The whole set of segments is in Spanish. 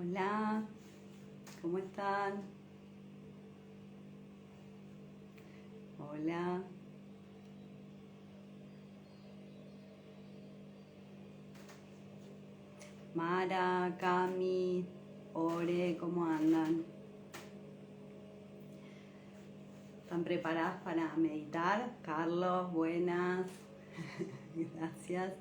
Hola, ¿cómo están? Hola. Mara, Cami, Ore, ¿cómo andan? ¿Están preparadas para meditar? Carlos, buenas. Gracias.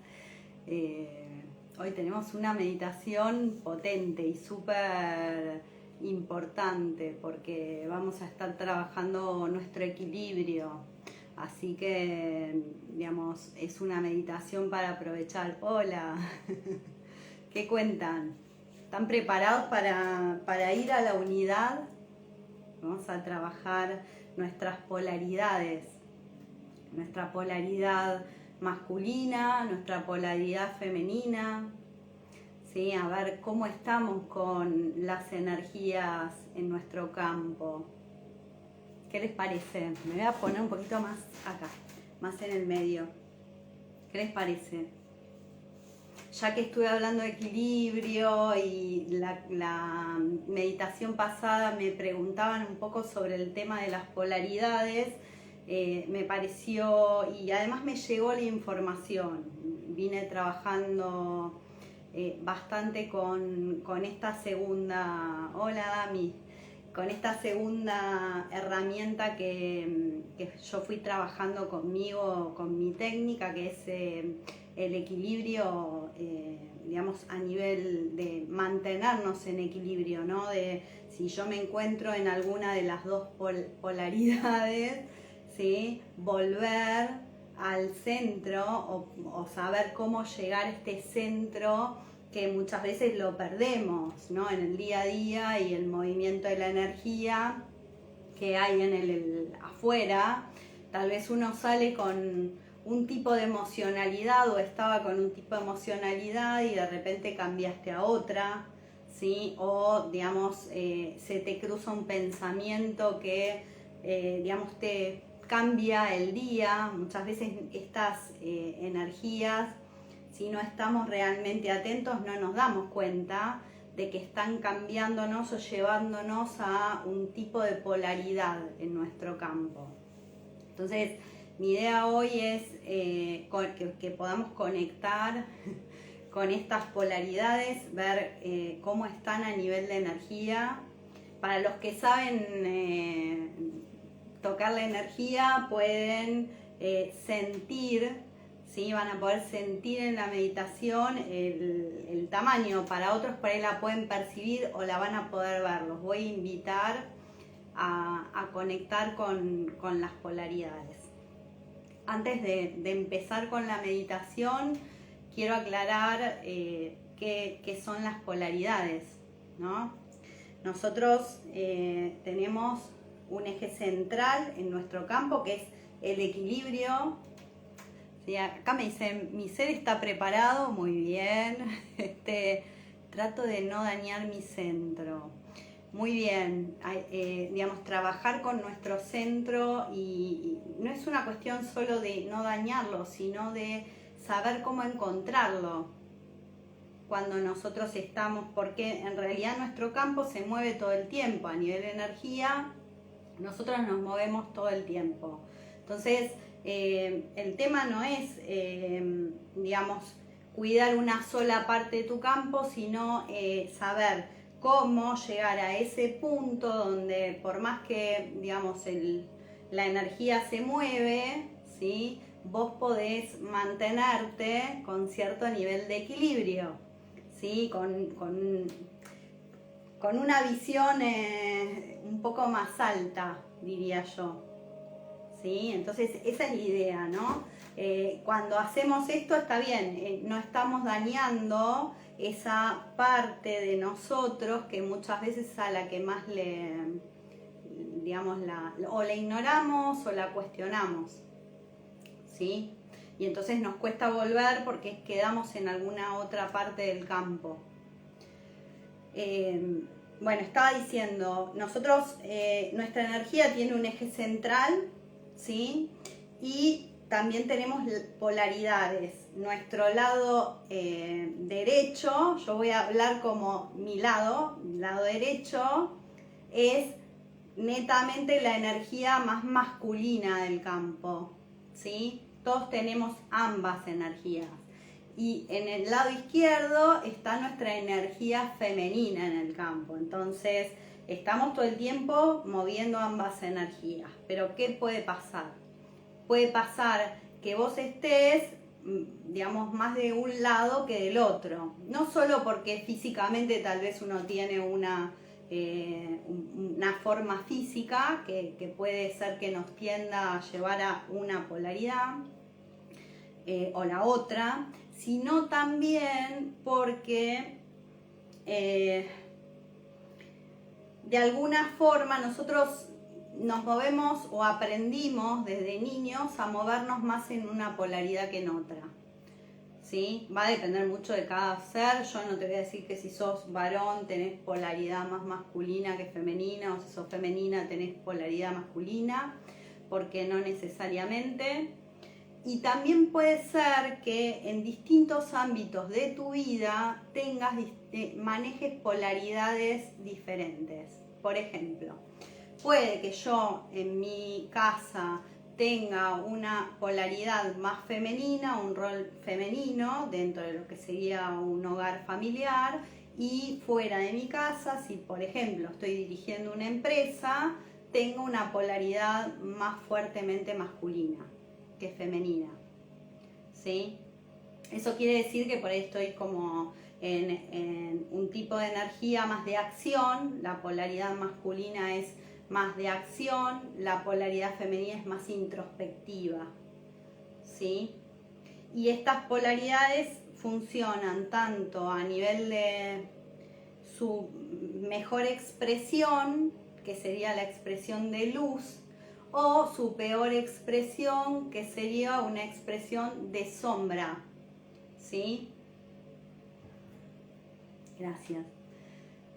Hoy tenemos una meditación potente y súper importante porque vamos a estar trabajando nuestro equilibrio. Así que, digamos, es una meditación para aprovechar. Hola, ¿qué cuentan? ¿Están preparados para ir a la unidad? Vamos a trabajar nuestras polaridades, nuestra polaridad masculina, nuestra polaridad femenina, ¿sí? A ver cómo estamos con las energías en nuestro campo. ¿Qué les parece? Me voy a poner un poquito más acá, más en el medio. ¿Qué les parece? Ya que estuve hablando de equilibrio y la meditación pasada me preguntaban un poco sobre el tema de las polaridades, me pareció, y además me llegó la información. Vine trabajando bastante con esta segunda, hola Dami, con esta segunda herramienta que yo fui trabajando conmigo, con mi técnica, que es el equilibrio, digamos, a nivel de mantenernos en equilibrio, ¿no? De si yo me encuentro en alguna de las dos polaridades, ¿sí? Volver al centro o saber cómo llegar a este centro que muchas veces lo perdemos, ¿no? En el día a día y el movimiento de la energía que hay en el afuera. Tal vez uno sale con un tipo de emocionalidad o estaba con un tipo de emocionalidad y de repente cambiaste a otra, ¿sí? O, digamos, se te cruza un pensamiento que, digamos, te cambia el día. Muchas veces estas energías, si no estamos realmente atentos, no nos damos cuenta de que están cambiándonos o llevándonos a un tipo de polaridad en nuestro campo. Entonces, mi idea hoy es que podamos conectar con estas polaridades, ver cómo están a nivel de energía. Para los que saben tocar la energía, pueden sentir, ¿sí? Van a poder sentir en la meditación el tamaño. Para otros por ahí la pueden percibir o la van a poder ver. Los voy a invitar a conectar con las polaridades. Antes de empezar con la meditación, quiero aclarar qué son las polaridades, ¿no? Nosotros tenemos un eje central en nuestro campo que es el equilibrio. Sí, acá me dice, mi ser está preparado, muy bien. Trato de no dañar mi centro. Muy bien, digamos, trabajar con nuestro centro y no es una cuestión solo de no dañarlo, sino de saber cómo encontrarlo cuando nosotros estamos, porque en realidad nuestro campo se mueve todo el tiempo, a nivel de energía, nosotros nos movemos todo el tiempo. Entonces, el tema no es, digamos, cuidar una sola parte de tu campo, sino saber cómo llegar a ese punto donde por más que, digamos, la energía se mueve, ¿sí? Vos podés mantenerte con cierto nivel de equilibrio, ¿sí? Con una visión un poco más alta, diría yo. ¿Sí? Entonces esa es la idea, ¿no? Cuando hacemos esto está bien, no estamos dañando esa parte de nosotros que muchas veces a la que más digamos, o la ignoramos o la cuestionamos, ¿sí? Y entonces nos cuesta volver porque quedamos en alguna otra parte del campo. Bueno, estaba diciendo, nosotros, nuestra energía tiene un eje central, ¿sí? Y también tenemos polaridades. Nuestro lado derecho, yo voy a hablar como mi lado derecho, es netamente la energía más masculina del campo, ¿sí? Todos tenemos ambas energías. Y en el lado izquierdo está nuestra energía femenina en el campo. Entonces, estamos todo el tiempo moviendo ambas energías. Pero ¿qué puede pasar? Puede pasar que vos estés, digamos, más de un lado que del otro. No solo porque físicamente tal vez uno tiene una forma física que puede ser que nos tienda a llevar a una polaridad o la otra, sino también porque de alguna forma nosotros nos movemos o aprendimos desde niños a movernos más en una polaridad que en otra. ¿Sí? Va a depender mucho de cada ser. Yo no te voy a decir que si sos varón tenés polaridad más masculina que femenina, o si sos femenina tenés polaridad masculina, porque no necesariamente. Y también puede ser que en distintos ámbitos de tu vida manejes polaridades diferentes. Por ejemplo, puede que yo en mi casa tenga una polaridad más femenina, un rol femenino dentro de lo que sería un hogar familiar, y fuera de mi casa, si por ejemplo estoy dirigiendo una empresa, tengo una polaridad más fuertemente masculina que femenina, ¿sí? Eso quiere decir que por ahí estoy como en un tipo de energía más de acción. La polaridad masculina es más de acción, la polaridad femenina es más introspectiva, ¿sí? Y estas polaridades funcionan tanto a nivel de su mejor expresión, que sería la expresión de luz, o su peor expresión, que sería una expresión de sombra, ¿sí? Gracias.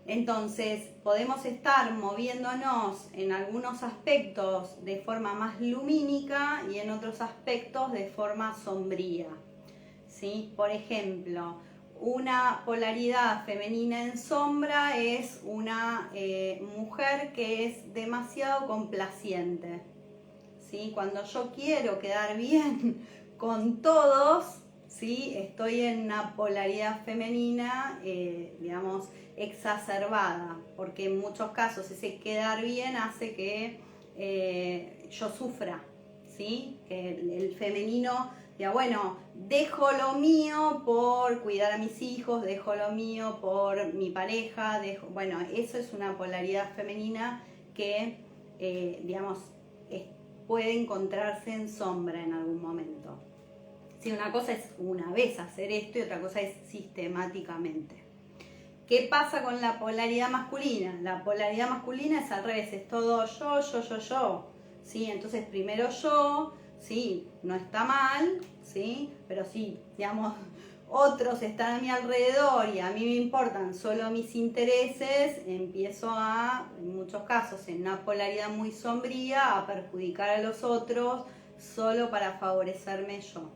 Entonces, podemos estar moviéndonos en algunos aspectos de forma más lumínica y en otros aspectos de forma sombría, ¿sí? Por ejemplo, una polaridad femenina en sombra es una mujer que es demasiado complaciente, ¿sí? Cuando yo quiero quedar bien con todos, ¿sí? Estoy en una polaridad femenina, digamos, exacerbada, porque en muchos casos ese quedar bien hace que yo sufra, ¿sí? Que el femenino diga, bueno, dejo lo mío por cuidar a mis hijos, dejo lo mío por mi pareja, bueno, eso es una polaridad femenina que, digamos, puede encontrarse en sombra en algún momento. Sí, una cosa es una vez hacer esto y otra cosa es sistemáticamente. ¿Qué pasa con la polaridad masculina? La polaridad masculina es al revés, es todo yo. ¿Sí? Entonces primero yo, sí, no está mal, ¿sí? Pero sí, digamos, otros están a mi alrededor y a mí me importan solo mis intereses, empiezo a, en muchos casos, en una polaridad muy sombría, a perjudicar a los otros solo para favorecerme yo,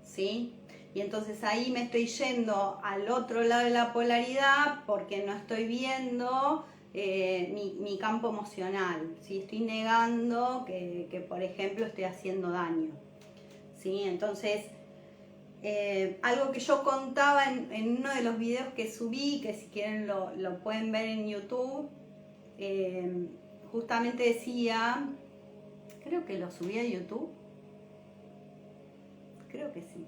¿sí? Y entonces ahí me estoy yendo al otro lado de la polaridad porque no estoy viendo mi campo emocional, ¿sí? Estoy negando que, por ejemplo, estoy haciendo daño, ¿sí? Entonces, algo que yo contaba en uno de los videos que subí, que si quieren lo pueden ver en YouTube, justamente decía, creo que lo subí a YouTube, creo que sí.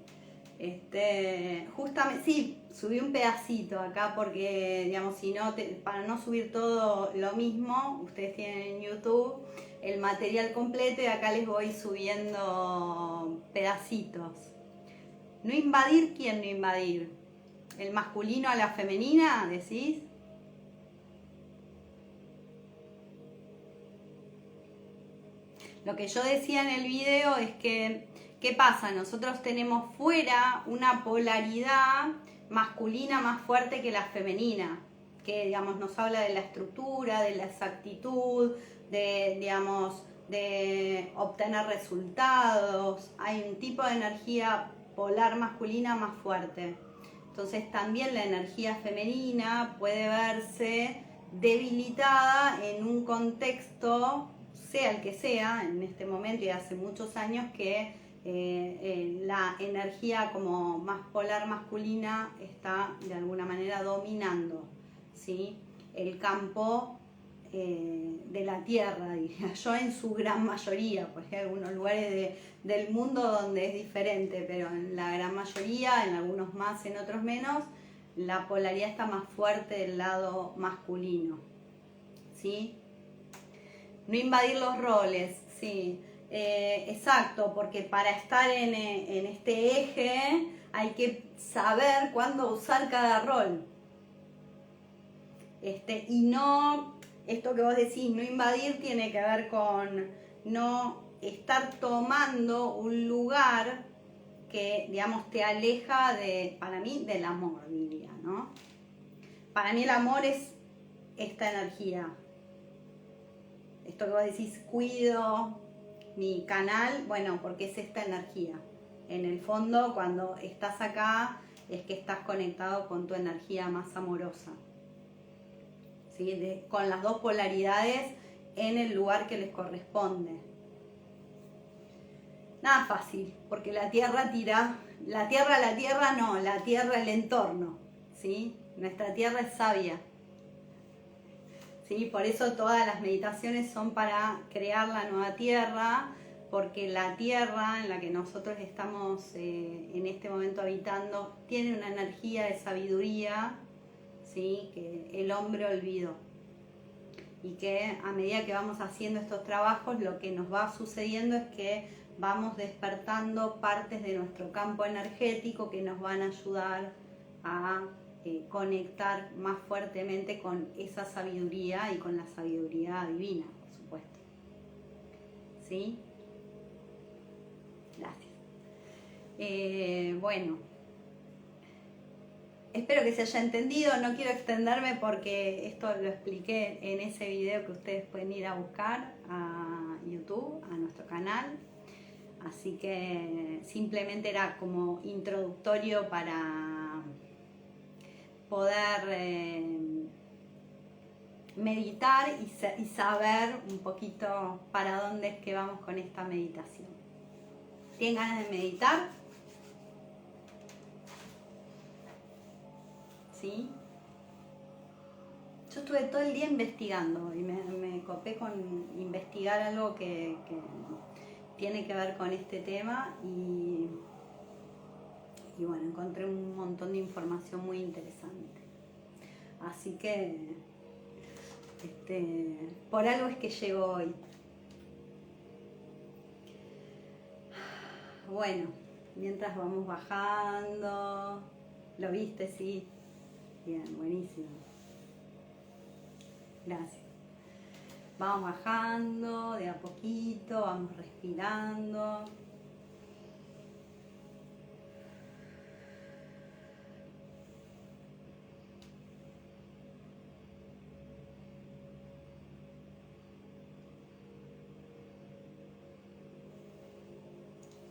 Justamente, sí, subí un pedacito acá porque, digamos, si no, para no subir todo lo mismo, ustedes tienen en YouTube el material completo y acá les voy subiendo pedacitos. No invadir, ¿quién no invadir? ¿El masculino a la femenina, decís? Lo que yo decía en el video es que, ¿qué pasa? Nosotros tenemos fuera una polaridad masculina más fuerte que la femenina, que, digamos, nos habla de la estructura, de la exactitud, de, digamos, de obtener resultados. Hay un tipo de energía polar masculina más fuerte. Entonces también la energía femenina puede verse debilitada en un contexto, sea el que sea, en este momento y hace muchos años que la energía como más polar masculina está de alguna manera dominando, ¿sí?, el campo de la tierra, diría yo, en su gran mayoría, porque hay algunos lugares del mundo donde es diferente, pero en la gran mayoría, en algunos más, en otros menos, la polaridad está más fuerte del lado masculino, ¿sí? No invadir los roles, sí, exacto, porque para estar en este eje hay que saber cuándo usar cada rol. Y no, esto que vos decís, no invadir, tiene que ver con no estar tomando un lugar que, digamos, te aleja de, para mí, del amor, diría, ¿no? Para mí el amor es esta energía. Esto que vos decís, cuido mi canal, bueno, porque es esta energía. En el fondo, cuando estás acá, es que estás conectado con tu energía más amorosa. ¿Sí? Con las dos polaridades en el lugar que les corresponde. Nada fácil, porque la tierra tira, la tierra no, la tierra el entorno, ¿sí? Nuestra tierra es sabia, ¿sí? Por eso todas las meditaciones son para crear la nueva tierra, porque la tierra en la que nosotros estamos en este momento habitando tiene una energía de sabiduría, ¿sí?, que el hombre olvidó. Y que a medida que vamos haciendo estos trabajos, lo que nos va sucediendo es que vamos despertando partes de nuestro campo energético que nos van a ayudar a conectar más fuertemente con esa sabiduría y con la sabiduría divina, por supuesto. ¿Sí? Gracias. Bueno. Espero que se haya entendido, no quiero extenderme porque esto lo expliqué en ese video que ustedes pueden ir a buscar a YouTube, a nuestro canal. Así que simplemente era como introductorio para poder meditar y saber un poquito para dónde es que vamos con esta meditación. ¿Tienen ganas de meditar? ¿Sí? Yo estuve todo el día investigando y me copé con investigar algo que tiene que ver con este tema y bueno, encontré un montón de información muy interesante. Así que por algo es que llego hoy. Bueno, mientras vamos bajando, ¿lo viste? Sí. Bien, buenísimo. Gracias. Vamos bajando de a poquito, vamos respirando.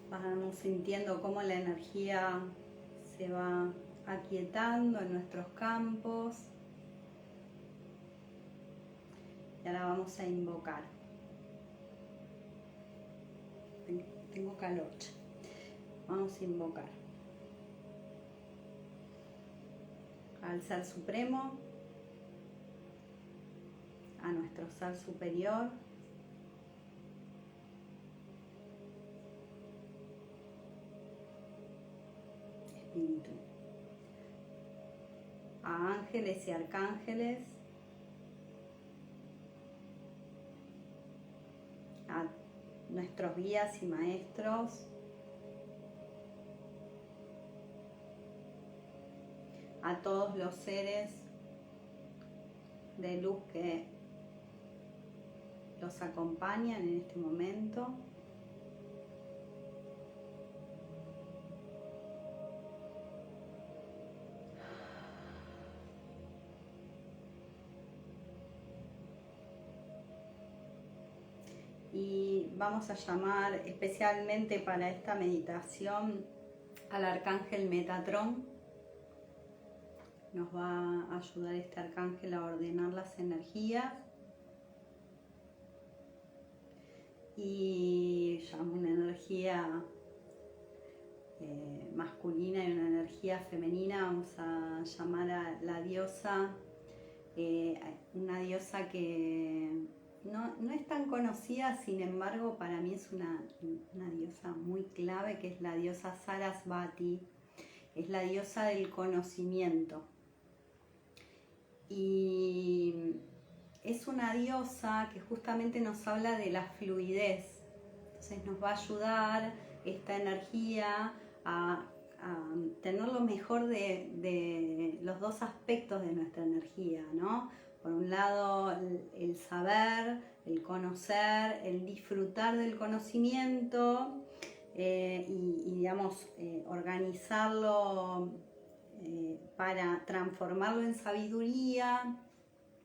Vamos sintiendo cómo la energía se va aquietando en nuestros campos. Y ahora vamos a invocar. Tengo calor. Vamos a invocar al Ser Supremo, a nuestro Ser Superior, Espíritu, a ángeles y arcángeles, a nuestros guías y maestros, a todos los seres de luz que los acompañan en este momento. Y vamos a llamar especialmente para esta meditación al arcángel Metatrón. Nos va a ayudar este arcángel a ordenar las energías. Y llamo una energía masculina y una energía femenina. Vamos a llamar a la diosa, una diosa que no es tan conocida, sin embargo para mí es una diosa muy clave, que es la diosa Sarasvati. Es la diosa del conocimiento y es una diosa que justamente nos habla de la fluidez. Entonces nos va a ayudar esta energía a tener lo mejor de los dos aspectos de nuestra energía, ¿no? Por un lado, el saber, el conocer, el disfrutar del conocimiento y digamos, organizarlo para transformarlo en sabiduría.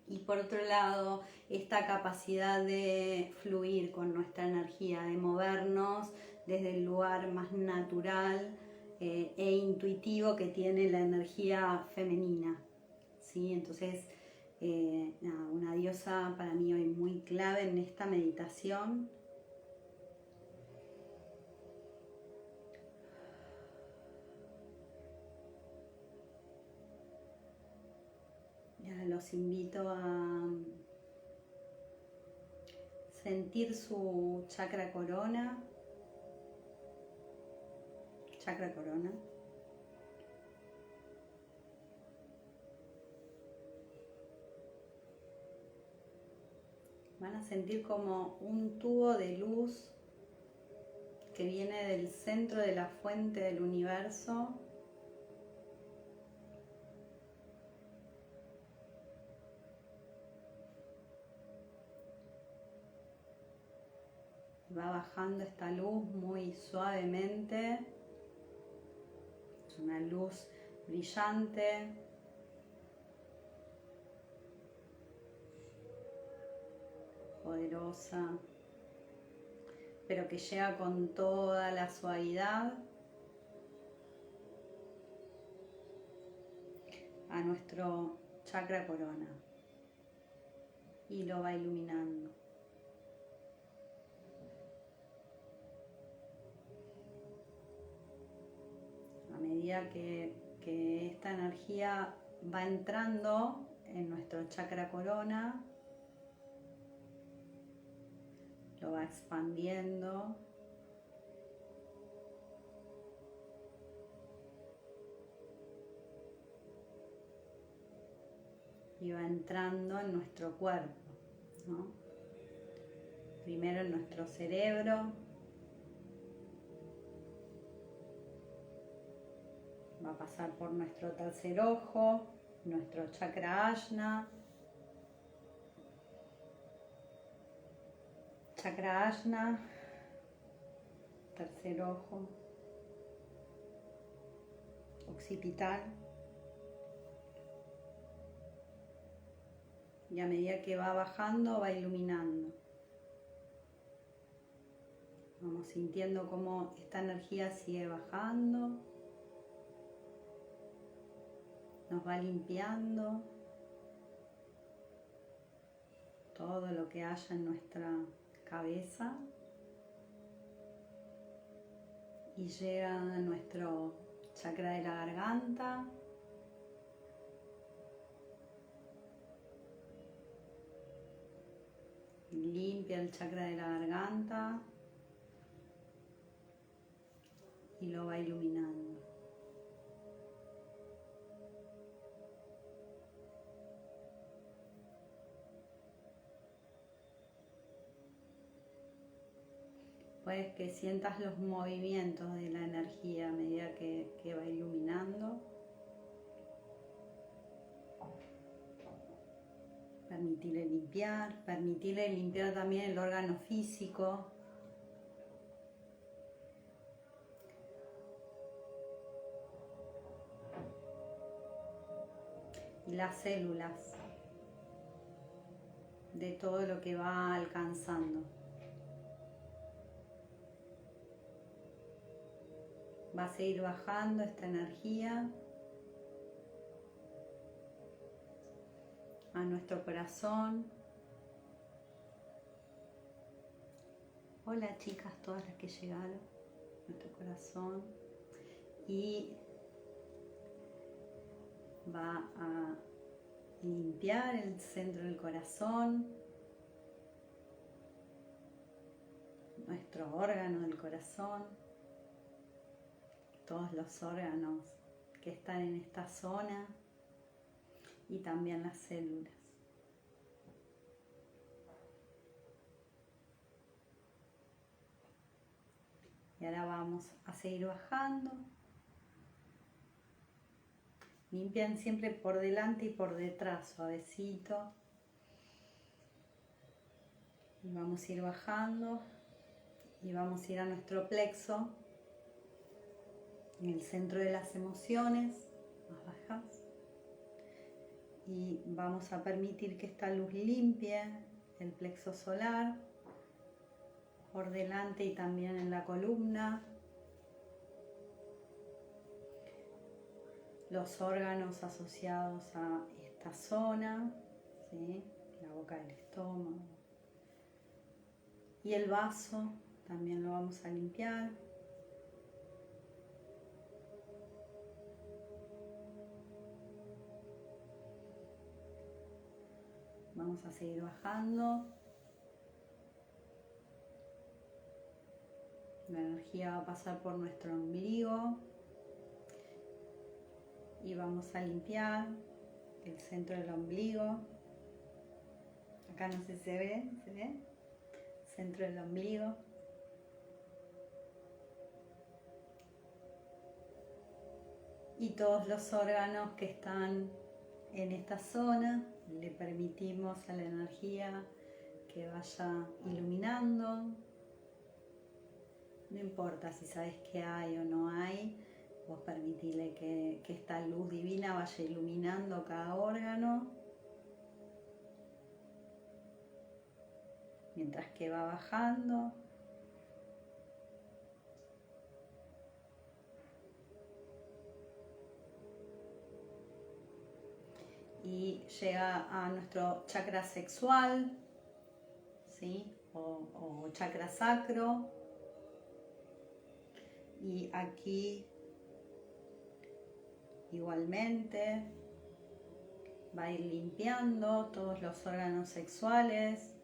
Y por otro lado, esta capacidad de fluir con nuestra energía, de movernos desde el lugar más natural e intuitivo que tiene la energía femenina, ¿sí? Entonces, una diosa para mí hoy muy clave en esta meditación. Ya los invito a sentir su chakra corona. Van a sentir como un tubo de luz que viene del centro de la fuente del universo. Va bajando esta luz muy suavemente. Es una luz brillante. Poderosa, pero que llega con toda la suavidad a nuestro chakra corona y lo va iluminando. A medida que esta energía va entrando en nuestro chakra corona, lo va expandiendo y va entrando en nuestro cuerpo, ¿no? Primero en nuestro cerebro, va a pasar por nuestro tercer ojo, nuestro chakra ajna, tercer ojo, occipital. Y a medida que va bajando, va iluminando. Vamos sintiendo cómo esta energía sigue bajando. Nos va limpiando todo lo que haya en nuestra cabeza. Y llega a nuestro chakra de la garganta. Limpia el chakra de la garganta y lo va iluminando. Puedes que sientas los movimientos de la energía a medida que va iluminando. Permitirle limpiar también el órgano físico. Y las células de todo lo que va alcanzando. Va a seguir bajando esta energía a nuestro corazón. Hola chicas, todas las que llegaron a nuestro corazón. Y va a limpiar el centro del corazón, nuestro órgano del corazón, todos los órganos que están en esta zona y también las células. Y ahora vamos a seguir bajando. Limpian siempre por delante y por detrás, suavecito. Y vamos a ir bajando y vamos a ir a nuestro plexo, en el centro de las emociones, más bajas. Y vamos a permitir que esta luz limpie el plexo solar, por delante y también en la columna, los órganos asociados a esta zona, ¿sí? La boca del estómago. Y el vaso también lo vamos a limpiar. Vamos a seguir bajando. La energía va a pasar por nuestro ombligo y vamos a limpiar el centro del ombligo. Acá no sé si se ve, centro del ombligo. Y todos los órganos que están en esta zona, le permitimos a la energía que vaya iluminando. No importa si sabes qué hay o no hay, vos permitile que esta luz divina vaya iluminando cada órgano, mientras que va bajando. Y llega a nuestro chakra sexual, ¿sí? o chakra sacro. Y aquí igualmente va a ir limpiando todos los órganos sexuales,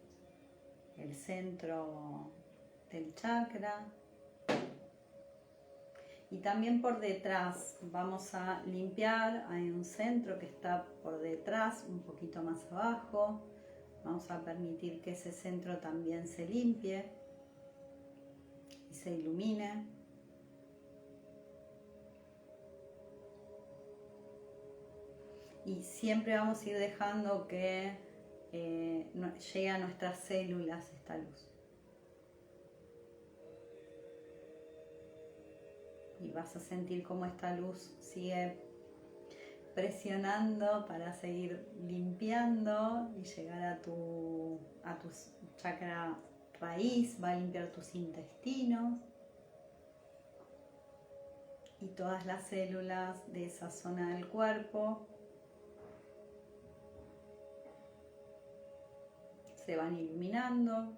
el centro del chakra. Y también por detrás vamos a limpiar, hay un centro que está por detrás, un poquito más abajo. Vamos a permitir que ese centro también se limpie y se ilumine. Y siempre vamos a ir dejando que llegue a nuestras células esta luz. Y vas a sentir cómo esta luz sigue presionando para seguir limpiando y llegar a tu chakra raíz. Va a limpiar tus intestinos y todas las células de esa zona del cuerpo se van iluminando.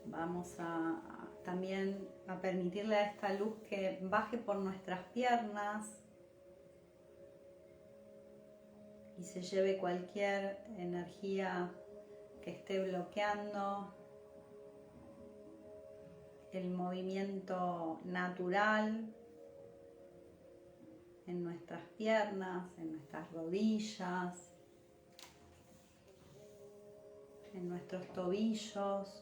Vamos también a permitirle a esta luz que baje por nuestras piernas y se lleve cualquier energía que esté bloqueando el movimiento natural en nuestras piernas, en nuestras rodillas, en nuestros tobillos.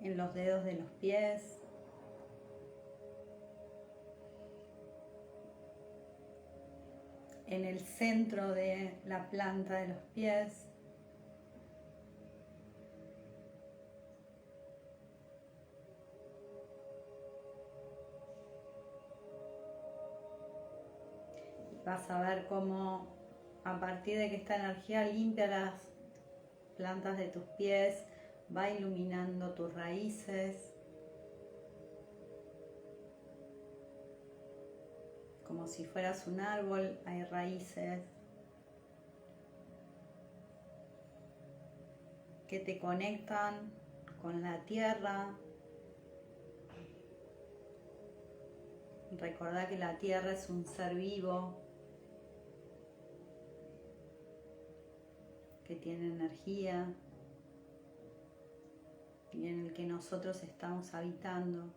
En los dedos de los pies. En el centro de la planta de los pies. Vas a ver cómo a partir de que esta energía limpia las plantas de tus pies, va iluminando tus raíces, como si fueras un árbol, hay raíces que te conectan con la tierra. Recordá que la tierra es un ser vivo que tiene energía y en el que nosotros estamos habitando.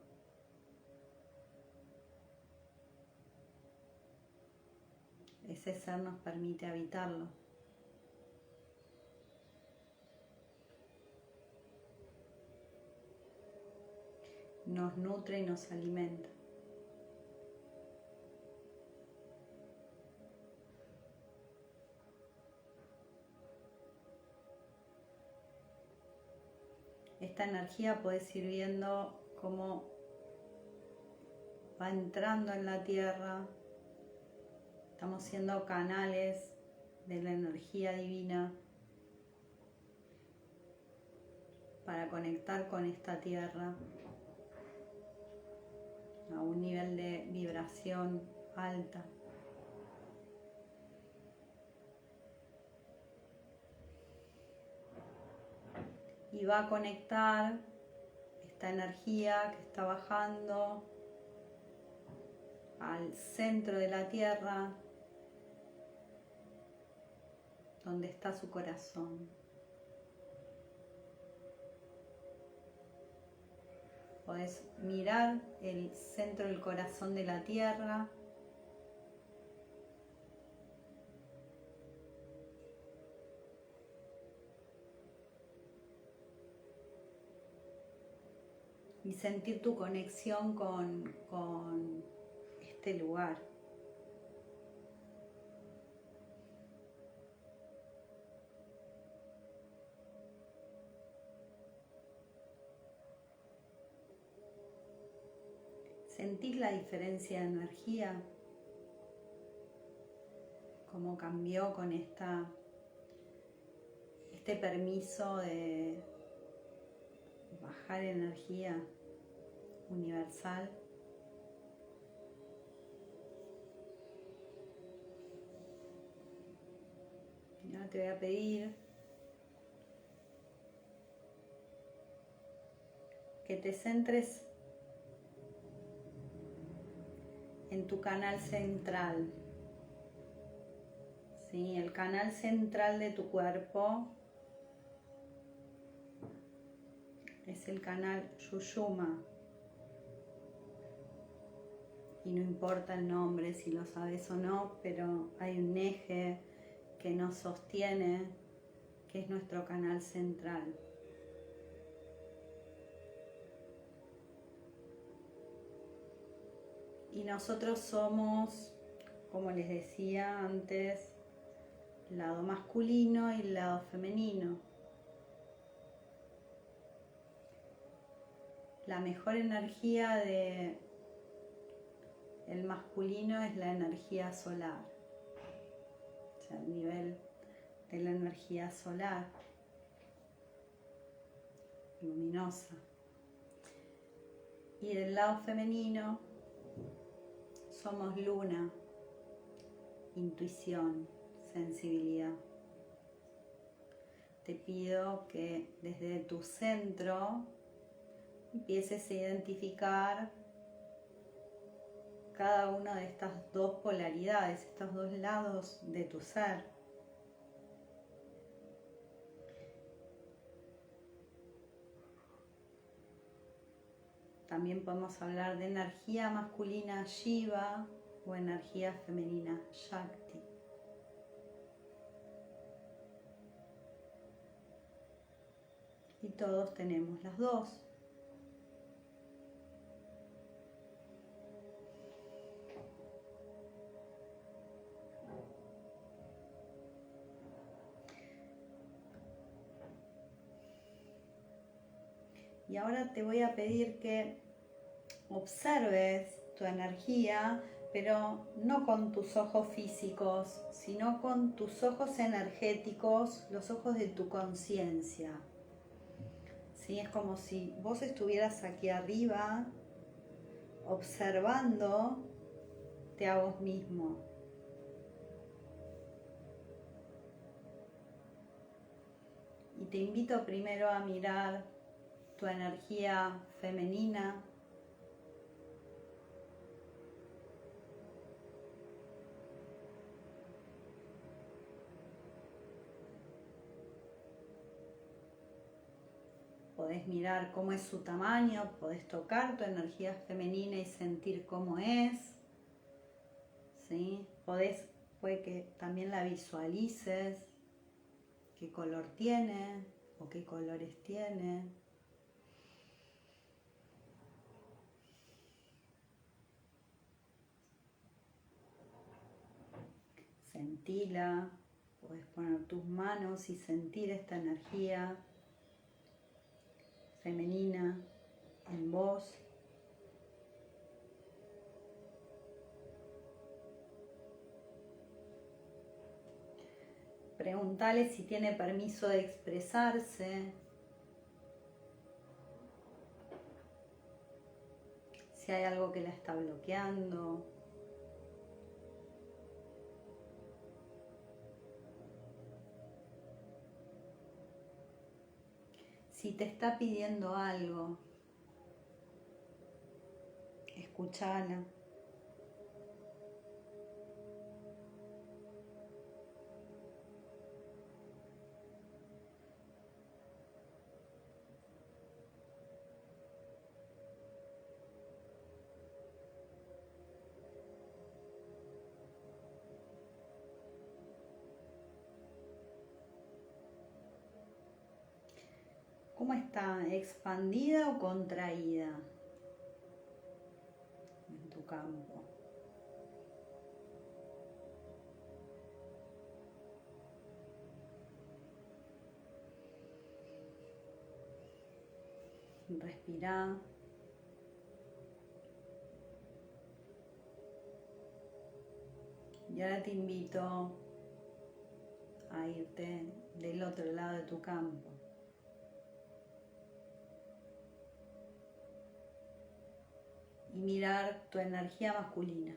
Ese ser nos permite habitarlo. Nos nutre y nos alimenta. Esta energía podés ir viendo cómo va entrando en la tierra. Estamos siendo canales de la energía divina para conectar con esta tierra a un nivel de vibración alta. Y va a conectar esta energía que está bajando al centro de la tierra, donde está su corazón. Podés mirar el centro del corazón de la tierra. Y sentir tu conexión con este lugar. ¿Sentís la diferencia de energía? ¿Cómo cambió con este permiso de bajar energía universal? Y ahora te voy a pedir que te centres en tu canal central, ¿sí? El canal central de tu cuerpo es el canal Sushumna. Y no importa el nombre, si lo sabes o no, pero hay un eje que nos sostiene, que es nuestro canal central. Y nosotros somos, como les decía antes, el lado masculino y el lado femenino. La mejor energía del masculino es la energía solar, o sea, el nivel de la energía solar, luminosa. Y del lado femenino somos luna, intuición, sensibilidad. Te pido que desde tu centro empieces a identificar cada una de estas dos polaridades, estos dos lados de tu ser. También podemos hablar de energía masculina Shiva o energía femenina Shakti. Y todos tenemos las dos. Y ahora te voy a pedir que observes tu energía, pero no con tus ojos físicos, sino con tus ojos energéticos, los ojos de tu conciencia. ¿Sí? Es como si vos estuvieras aquí arriba observándote a vos mismo. Y te invito primero a mirar tu energía femenina. Podés mirar cómo es su tamaño, podés tocar tu energía femenina y sentir cómo es. ¿Sí? Puede que también la visualices, qué color tiene o qué colores tiene. Sentila, podés poner tus manos y sentir esta energía femenina en vos. Preguntale si tiene permiso de expresarse, si hay algo que la está bloqueando. Si te está pidiendo algo, escúchala. ¿Cómo está? ¿Expandida o contraída en tu campo? Respirá. Y ahora te invito a irte del otro lado de tu campo. Y mirar tu energía masculina.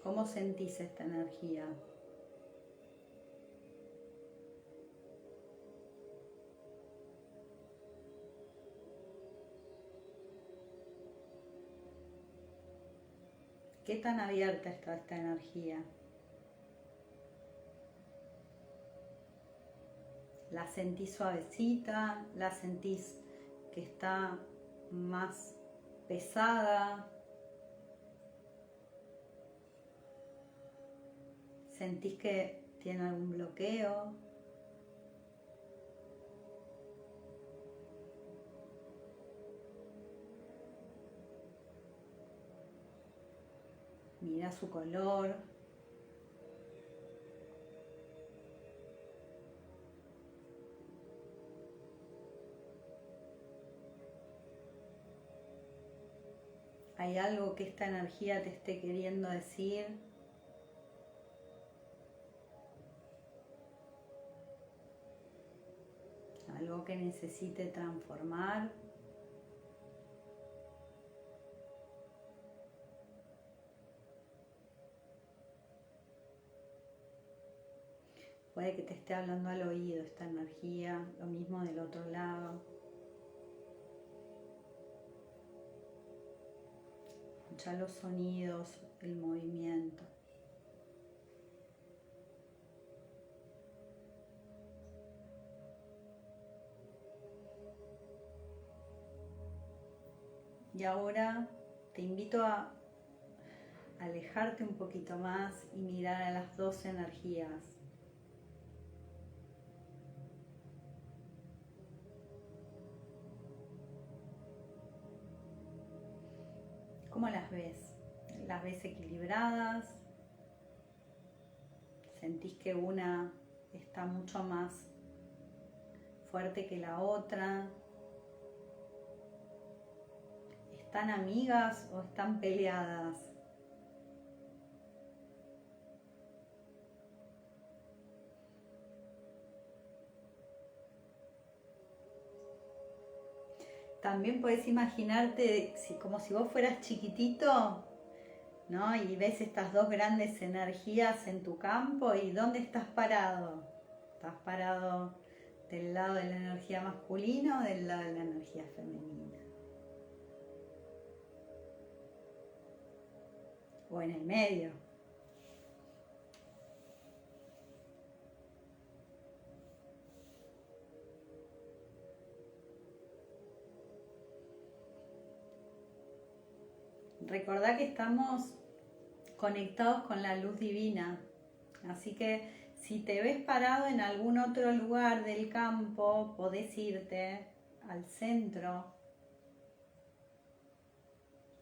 ¿Cómo sentís esta energía? ¿Qué tan abierta está esta energía? ¿La sentís suavecita? ¿La sentís que está más pesada? ¿Sentís que tiene algún bloqueo? Mira su color. ¿Hay algo que esta energía te esté queriendo decir? ¿Algo que necesite transformar? Puede que te esté hablando al oído esta energía, lo mismo del otro lado. Escucha los sonidos, el movimiento. Y ahora te invito a alejarte un poquito más y mirar a las dos energías. ¿Cómo las ves? ¿Las ves equilibradas? ¿Sentís que una está mucho más fuerte que la otra. ¿Están amigas o están peleadas? También puedes imaginarte como si vos fueras chiquitito, ¿no? Y ves estas dos grandes energías en tu campo y ¿dónde estás parado? ¿Estás parado del lado de la energía masculina o del lado de la energía femenina? O en el medio. Recordá que estamos conectados con la luz divina, así que si te ves parado en algún otro lugar del campo, podés irte al centro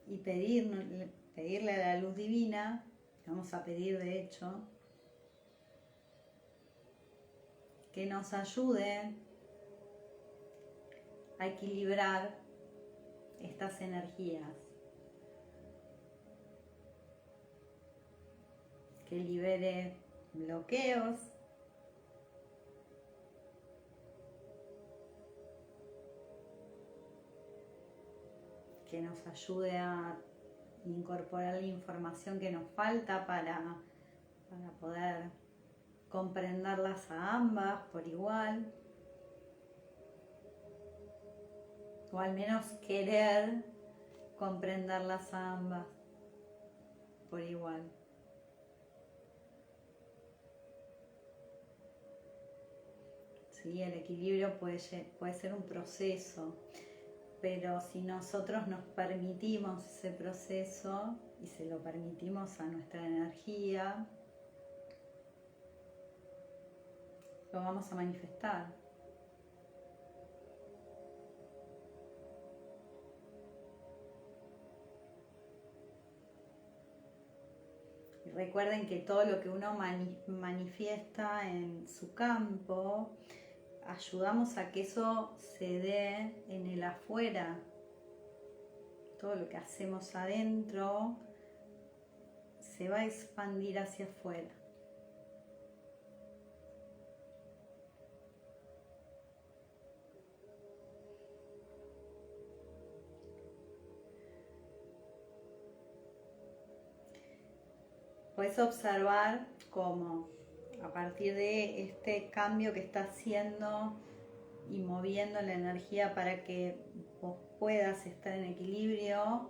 y pedirle a la luz divina, vamos a pedir de hecho, que nos ayude a equilibrar estas energías, que libere bloqueos, que nos ayude a incorporar la información que nos falta para poder comprenderlas a ambas por igual, o al menos querer comprenderlas a ambas por igual. ¿Sí? El equilibrio puede ser un proceso, pero si nosotros nos permitimos ese proceso y se lo permitimos a nuestra energía, lo vamos a manifestar. Y recuerden que todo lo que uno manifiesta en su campo, ayudamos a que eso se dé en el afuera. Todo lo que hacemos adentro se va a expandir hacia afuera. Puedes observar cómo a partir de este cambio que está haciendo y moviendo la energía para que vos puedas estar en equilibrio,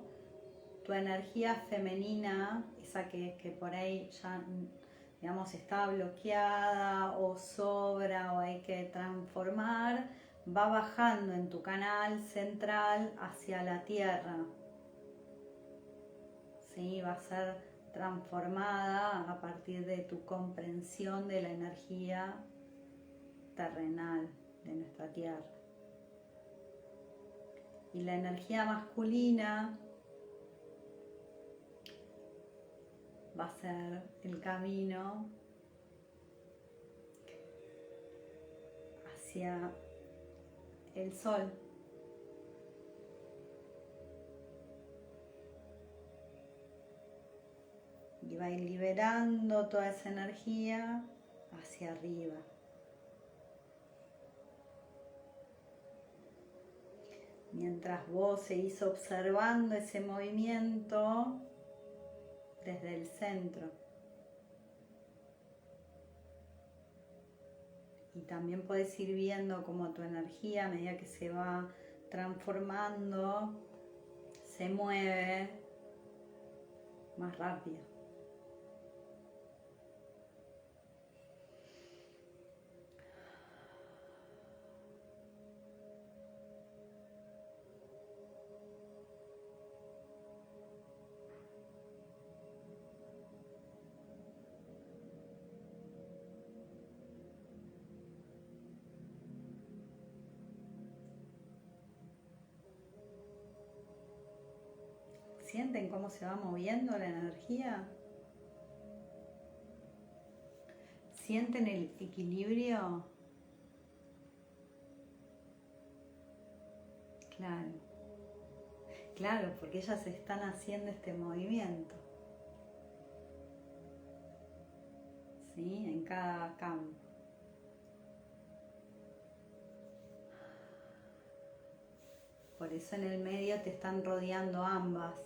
tu energía femenina, esa que por ahí ya, digamos, está bloqueada o sobra o hay que transformar, va bajando en tu canal central hacia la tierra. ¿Sí? Va a ser transformada a partir de tu comprensión de la energía terrenal de nuestra tierra. Y la energía masculina va a ser el camino hacia el sol. Y va a ir liberando toda esa energía hacia arriba. Mientras vos seguís observando ese movimiento desde el centro. Y también podés ir viendo cómo tu energía, a medida que se va transformando, se mueve más rápido. ¿Sienten cómo se va moviendo la energía? ¿Sienten el equilibrio? Claro, claro, porque ellas están haciendo este movimiento, ¿sí? En cada campo. Por eso en el medio te están rodeando ambas.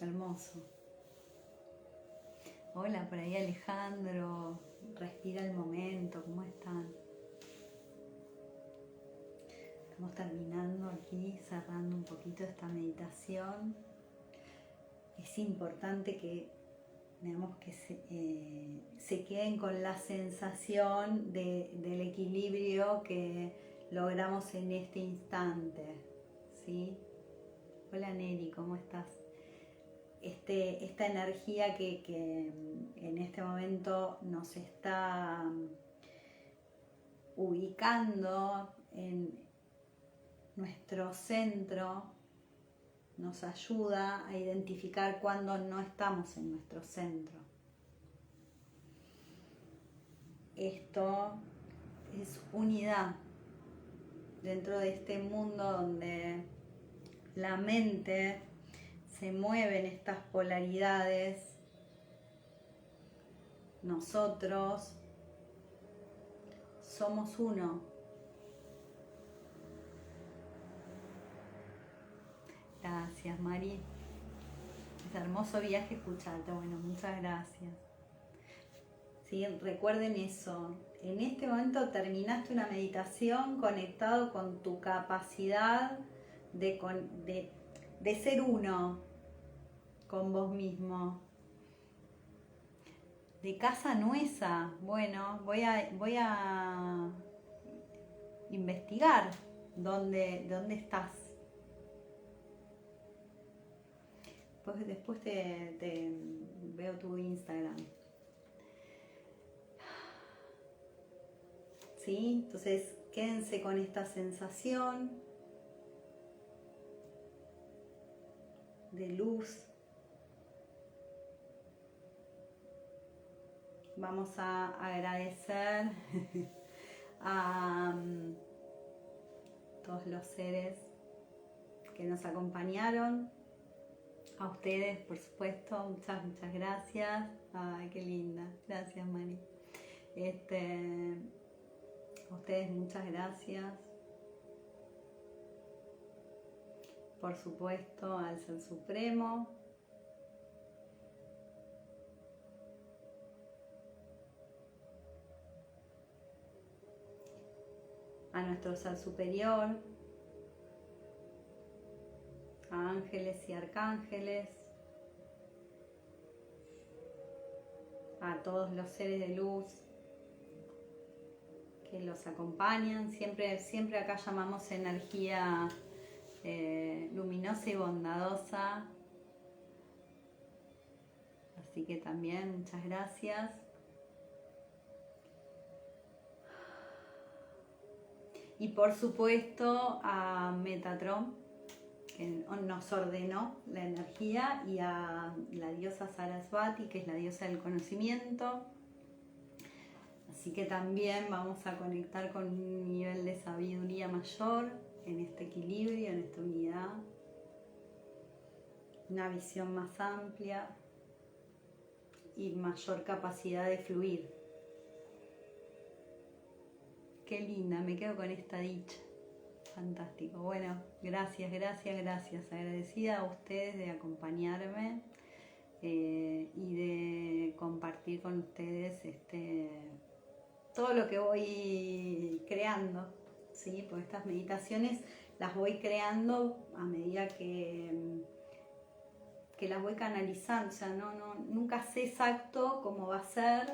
Hermoso. Hola, por ahí Alejandro. Respira el momento. ¿Cómo están? Estamos terminando aquí, cerrando un poquito esta meditación. Es importante que, digamos, que se queden con la sensación del equilibrio que logramos en este instante, ¿sí? Hola Neri, ¿cómo estás? Esta energía que en este momento nos está ubicando en nuestro centro, nos ayuda a identificar cuando no estamos en nuestro centro. Esto es unidad dentro de este mundo donde la mente se mueve en estas polaridades. Nosotros somos uno. Gracias, Mari. Es hermoso viaje escucharte. Bueno, muchas gracias. ¿Sí? Recuerden eso. En este momento terminaste una meditación conectado con tu capacidad de ser uno con vos mismo. De Casa Nuesa. Bueno, voy a investigar dónde estás. Después te veo tu Instagram. ¿Sí? Entonces quédense con esta sensación de luz. Vamos a agradecer a todos los seres que nos acompañaron. A ustedes, por supuesto, muchas gracias. Ay, qué linda. Gracias, Mari. A ustedes, muchas gracias. Por supuesto, al Ser Supremo. A nuestro Ser Superior. A ángeles y arcángeles, a todos los seres de luz que los acompañan. Siempre acá llamamos energía luminosa y bondadosa. Así que también muchas gracias. Y por supuesto a Metatron, que nos ordenó la energía, y a la diosa Sarasvati, que es la diosa del conocimiento. Así que también vamos a conectar con un nivel de sabiduría mayor en este equilibrio, en esta unidad. Una visión más amplia y mayor capacidad de fluir. Qué linda, me quedo con esta dicha. Fantástico. Bueno, gracias. Agradecida a ustedes de acompañarme y de compartir con ustedes todo lo que voy creando, ¿sí? Porque estas meditaciones las voy creando a medida que las voy canalizando. O sea, nunca sé exacto cómo va a ser,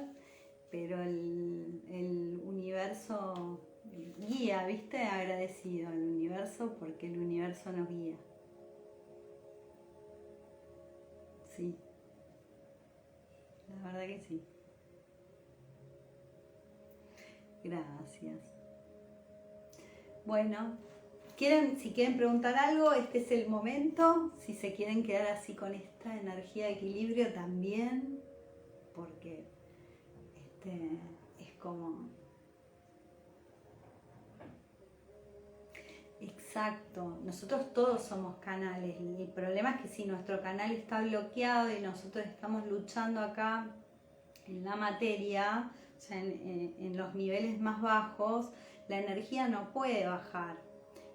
pero el universo guía, ¿viste? Agradecido al universo porque el universo nos guía. Sí, la verdad que sí. Gracias. Bueno, si quieren preguntar algo, este es el momento. Si se quieren quedar así con esta energía de equilibrio también, porque es como... Exacto, nosotros todos somos canales. El problema es que si nuestro canal está bloqueado y nosotros estamos luchando acá en la materia, o sea, en los niveles más bajos, la energía no puede bajar.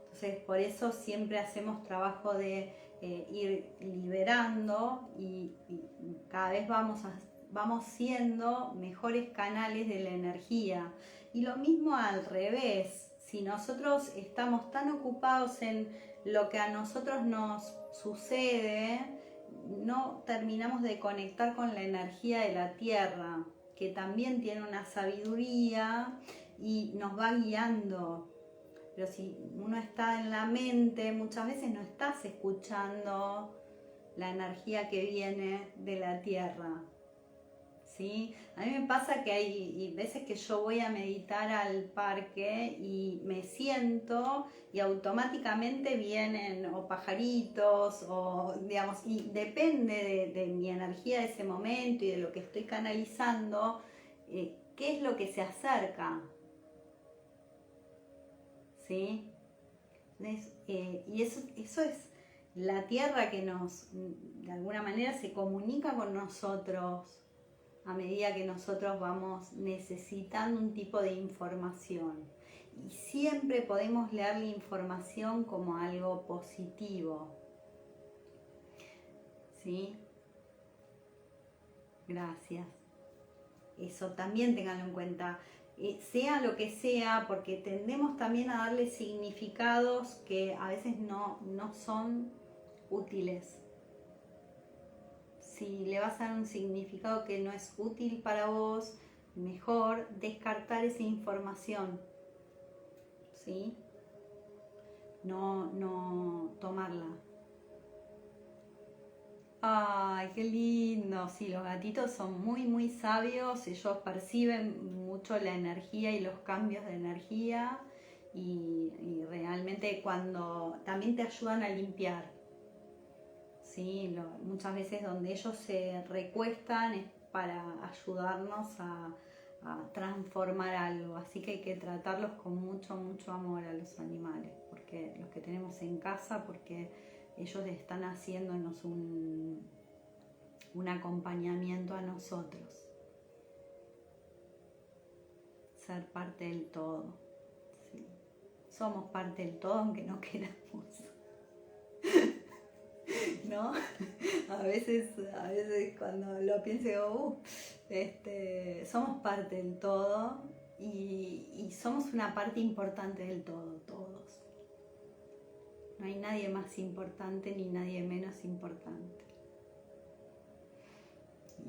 Entonces, por eso siempre hacemos trabajo de ir liberando y cada vez vamos siendo mejores canales de la energía. Y lo mismo al revés, si nosotros estamos tan ocupados en lo que a nosotros nos sucede, no terminamos de conectar con la energía de la tierra, que también tiene una sabiduría y nos va guiando. Pero si uno está en la mente, muchas veces no estás escuchando la energía que viene de la tierra, ¿sí? A mí me pasa que hay veces que yo voy a meditar al parque y me siento y automáticamente vienen o pajaritos o digamos, y depende de mi energía de ese momento y de lo que estoy canalizando, qué es lo que se acerca, ¿sí? Y eso es la tierra que nos, de alguna manera, se comunica con nosotros a medida que nosotros vamos necesitando un tipo de información. Y siempre podemos leer la información como algo positivo, ¿sí? Gracias. Eso también ténganlo en cuenta. Sea lo que sea, porque tendemos también a darle significados que a veces no son útiles. Si le vas a dar un significado que no es útil para vos, mejor descartar esa información, ¿sí? No tomarla. Ay, qué lindo. Sí, los gatitos son muy sabios. Ellos perciben mucho la energía y los cambios de energía y realmente cuando también te ayudan a limpiar. Sí, muchas veces donde ellos se recuestan es para ayudarnos a transformar algo, así que hay que tratarlos con mucho amor a los animales, porque los que tenemos en casa, porque ellos están haciéndonos un acompañamiento a nosotros, ser parte del todo, ¿sí? Somos parte del todo aunque no queramos. ¿No? A veces cuando lo pienso digo, somos parte del todo y somos una parte importante del todo, todos. No hay nadie más importante ni nadie menos importante.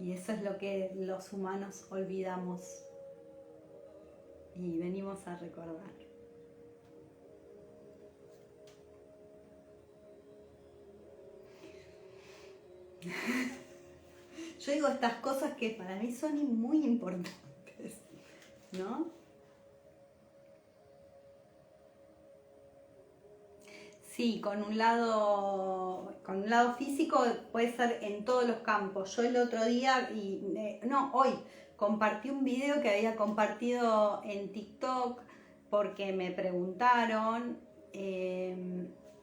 Y eso es lo que los humanos olvidamos y venimos a recordar. Yo digo estas cosas que para mí son muy importantes, ¿no? Sí, con un lado físico puede ser en todos los campos. Yo el otro día, hoy, compartí un video que había compartido en TikTok porque me preguntaron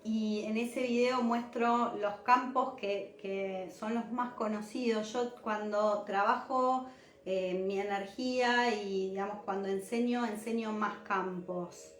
y en ese video muestro los campos que son los más conocidos. Yo cuando trabajo mi energía y digamos cuando enseño más campos.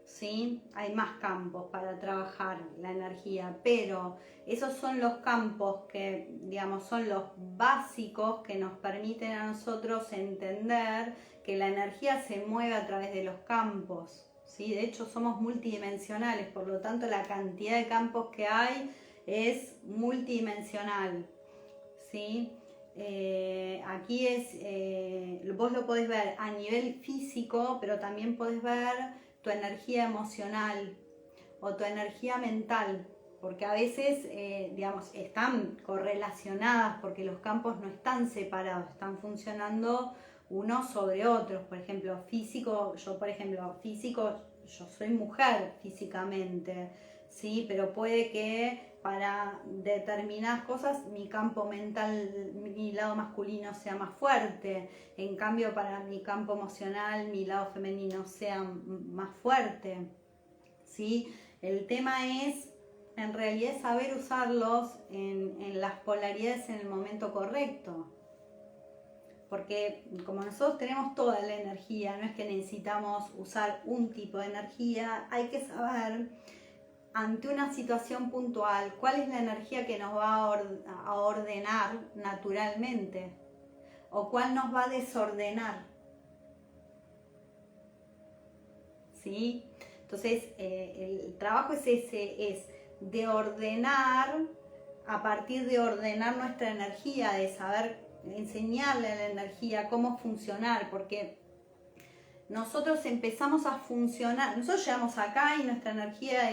¿Sí? Hay más campos para trabajar la energía, pero esos son los campos que, digamos, son los básicos que nos permiten a nosotros entender que la energía se mueve a través de los campos, ¿sí? De hecho, somos multidimensionales, por lo tanto, la cantidad de campos que hay es multidimensional, ¿sí? Aquí vos lo podés ver a nivel físico, pero también podés ver tu energía emocional o tu energía mental, porque a veces, digamos, están correlacionadas porque los campos no están separados, están funcionando unos sobre otros. Por ejemplo, físico, yo soy mujer físicamente, ¿sí? Pero puede que para determinadas cosas mi campo mental, mi lado masculino sea más fuerte, en cambio para mi campo emocional mi lado femenino sea más fuerte, ¿sí? El tema es, en realidad, saber usarlos en las polaridades en el momento correcto. Porque como nosotros tenemos toda la energía, no es que necesitamos usar un tipo de energía, hay que saber ante una situación puntual cuál es la energía que nos va a ordenar naturalmente o cuál nos va a desordenar. ¿Sí? Entonces el trabajo es ese, es de ordenar, a partir de ordenar nuestra energía, de saber enseñarle a la energía cómo funcionar, porque nosotros empezamos a funcionar, nosotros llegamos acá y nuestra energía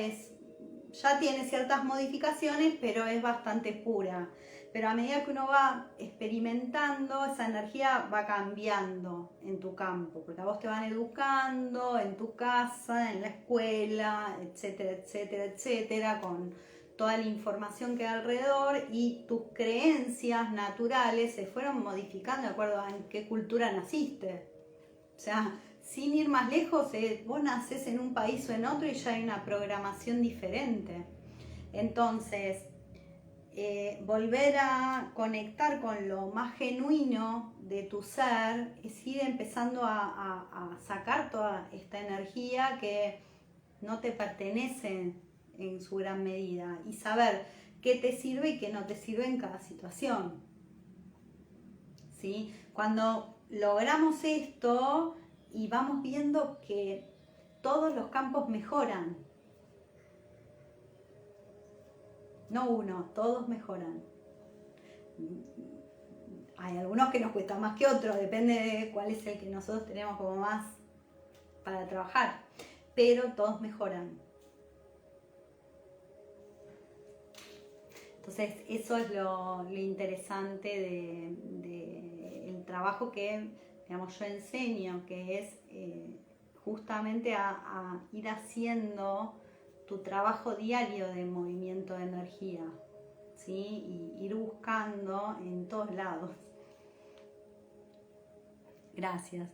ya tiene ciertas modificaciones, pero es bastante pura. Pero a medida que uno va experimentando, esa energía va cambiando en tu campo, porque a vos te van educando en tu casa, en la escuela, etcétera, etcétera, etcétera, con toda la información que hay alrededor, y tus creencias naturales se fueron modificando de acuerdo a en qué cultura naciste. O sea, sin ir más lejos, vos nacés en un país o en otro y ya hay una programación diferente. Entonces, volver a conectar con lo más genuino de tu ser es ir empezando a sacar toda esta energía que no te pertenece en su gran medida y saber qué te sirve y qué no te sirve en cada situación. ¿Sí? Cuando logramos esto y vamos viendo que todos los campos mejoran, no uno, todos mejoran. Hay algunos que nos cuestan más que otros, depende de cuál es el que nosotros tenemos como más para trabajar, pero todos mejoran. Entonces eso es lo interesante del trabajo que, digamos, yo enseño, que es justamente a ir haciendo tu trabajo diario de movimiento de energía, ¿sí? Y ir buscando en todos lados. Gracias.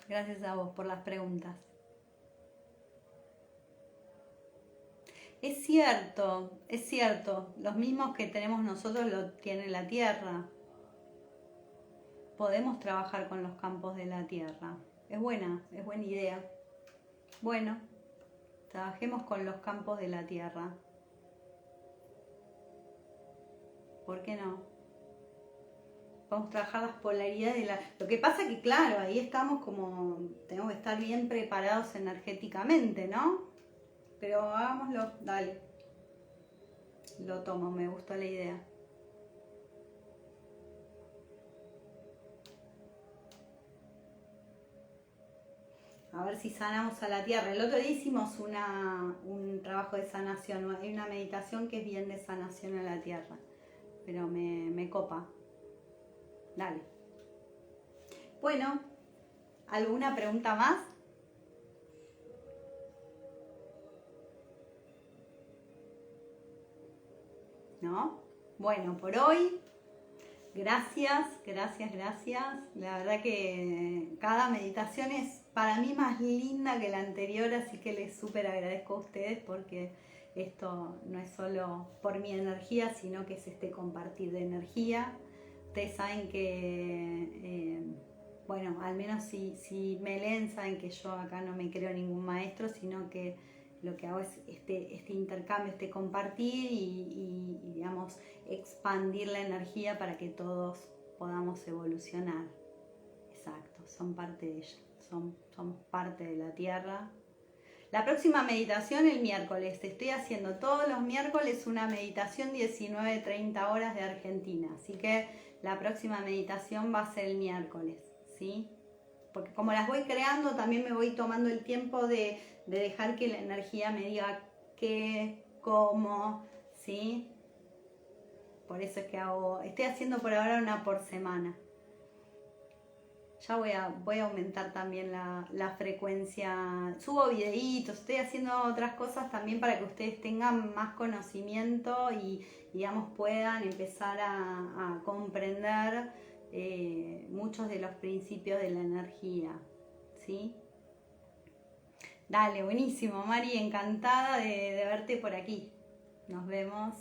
Gracias a vos por las preguntas. Es cierto, los mismos que tenemos nosotros lo tiene la Tierra. Podemos trabajar con los campos de la Tierra. Es buena idea. Bueno, trabajemos con los campos de la Tierra. ¿Por qué no? Vamos a trabajar las polaridades de la... Lo que pasa que, claro, ahí estamos como... Tenemos que estar bien preparados energéticamente, ¿no? Pero hagámoslo, dale. Lo tomo, me gustó la idea. A ver si sanamos a la tierra. El otro día hicimos un trabajo de sanación. Hay una meditación que es bien de sanación a la tierra. Pero me copa. Dale. Bueno, ¿alguna pregunta más? ¿No? Bueno, por hoy, gracias. La verdad que cada meditación es para mí más linda que la anterior, así que les súper agradezco a ustedes porque esto no es solo por mi energía, sino que es este compartir de energía. Ustedes saben que, bueno, al menos si me leen, saben que yo acá no me creo ningún maestro, sino que lo que hago es este intercambio, este compartir y digamos, expandir la energía para que todos podamos evolucionar. Exacto, son parte de ella, son parte de la tierra. La próxima meditación el miércoles, estoy haciendo todos los miércoles una meditación 19-30 horas de Argentina, así que la próxima meditación va a ser el miércoles, ¿sí? Porque como las voy creando, también me voy tomando el tiempo de dejar que la energía me diga qué, cómo, ¿sí? Por eso es que estoy haciendo por ahora una por semana. Ya voy a aumentar también la frecuencia. Subo videitos, estoy haciendo otras cosas también para que ustedes tengan más conocimiento y, digamos, puedan empezar a comprender muchos de los principios de la energía, ¿sí? Dale, buenísimo, Mari, encantada de verte por aquí. Nos vemos.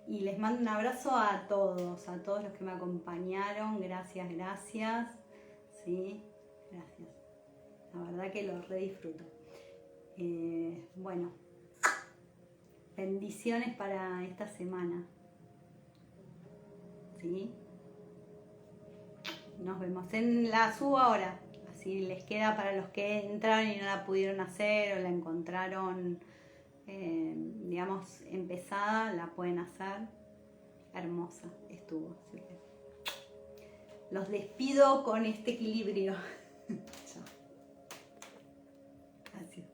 Y les mando un abrazo a todos los que me acompañaron. Gracias, gracias. Sí, gracias. La verdad que lo re disfruto. Bueno, bendiciones para esta semana. ¿Sí? Nos vemos. La subo ahora. Así les queda para los que entraron y no la pudieron hacer o la encontraron, digamos, empezada, la pueden hacer. Hermosa estuvo. Así que los despido con este equilibrio. Chao. Gracias.